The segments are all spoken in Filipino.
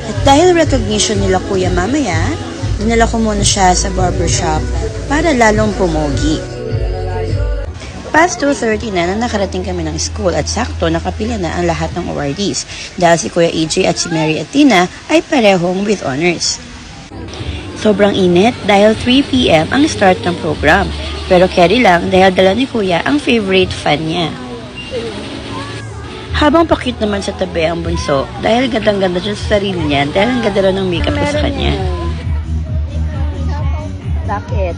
At dahil recognition nila kuya mamaya, dinala ko muna siya sa barbershop para lalong pumogi. Past 2:30 na nang nakarating kami ng school at sakto nakapila na ang lahat ng awardees dahil si Kuya AJ at si Mary at Tina ay parehong with honors. Sobrang init dahil 3 p.m. ang start ng program pero carry lang dahil dala ni Kuya ang favorite fan niya. Habang pakit naman sa tabi ang bunso dahil gandang-ganda siya sa sarili niya dahil ang ganda ng makeup ko sa kanya. Bakit?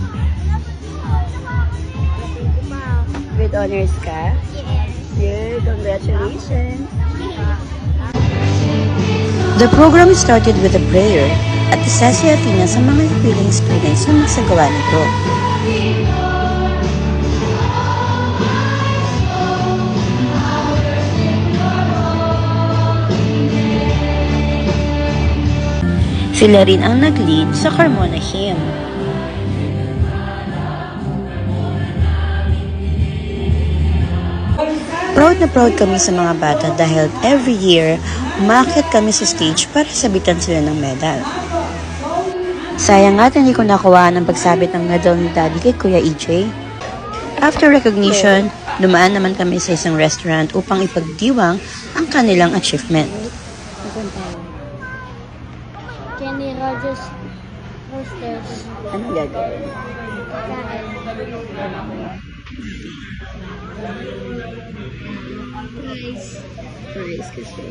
With honors ka? Yes. Yeah, congratulations. The program started with a prayer at isa si Athena sa mga feeling students na nagsagawa nito. Sila rin ang nag-lead sa Carmona hymn. Proud na proud kami sa mga bata dahil every year, umakyat kami sa stage para sabitan sila ng medal. Sayang nga hindi ko nakuha ng pagsabit ng medal ni Daddy kay Kuya EJ. After recognition, dumaan naman kami sa isang restaurant upang ipagdiwang ang kanilang achievement. Kenny Rogers Roasters. Anong gagawin? Price kasi.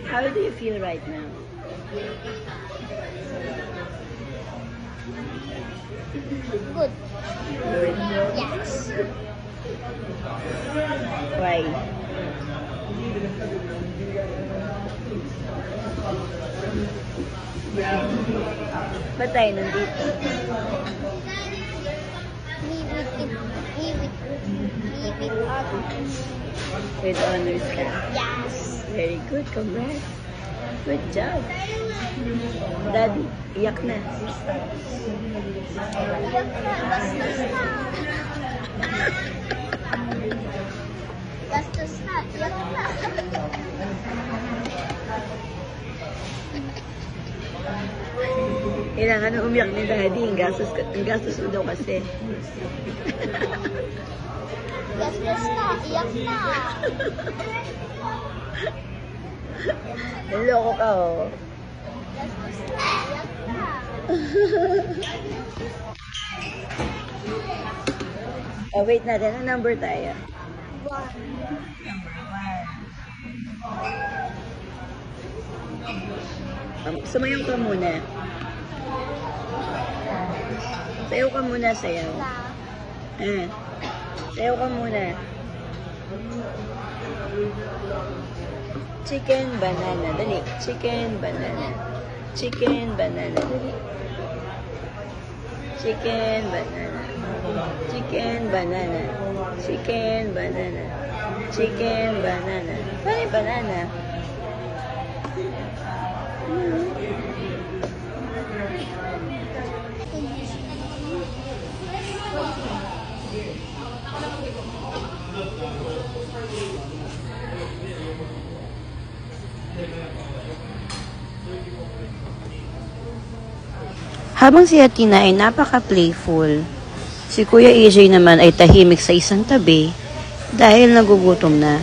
How do you feel right now? Good. Good. Yes. Why? Ba't tayo nandito? Me with others. With honors ka? Yes. Very good, congrats. Good job. Daddy, iyak na. Gastos na. Iyak na. Kailangan na umiyak ni Daddy. Ang gastos mo daw kasi. Gastos na. Iyak na. Naloko ka, oh. Gastos na. Iyak na. Oh, wait natin. Ang number tayo? 1. Sumayaw ka muna. Sayaw ka muna, sayaw. Sayaw ka muna. Chicken, banana. Dali. Chicken, banana. Chicken, banana. Dali. Chicken, banana. Chicken, banana. Chicken, banana. Chicken, banana. Paano yung banana? Habang si Athena ay napaka-playful, si Kuya AJ naman ay tahimik sa isang tabi dahil nagugutom na.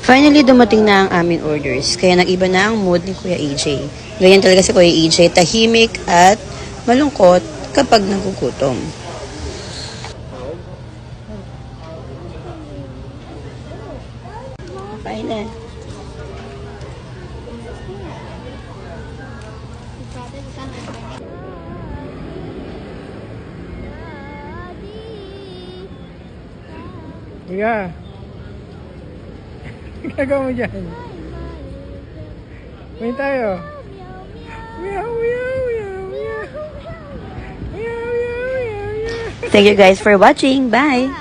Finally, dumating na ang aming orders, kaya nag-iba na ang mood ni Kuya AJ. Ganyan talaga si Kuya AJ, tahimik at malungkot kapag nagugutom. Kain na. Higa. Gagawa mo dyan. Main tayo. Meow, meow, meow, meow. Meow, meow, meow, meow. Thank you guys for watching. Bye!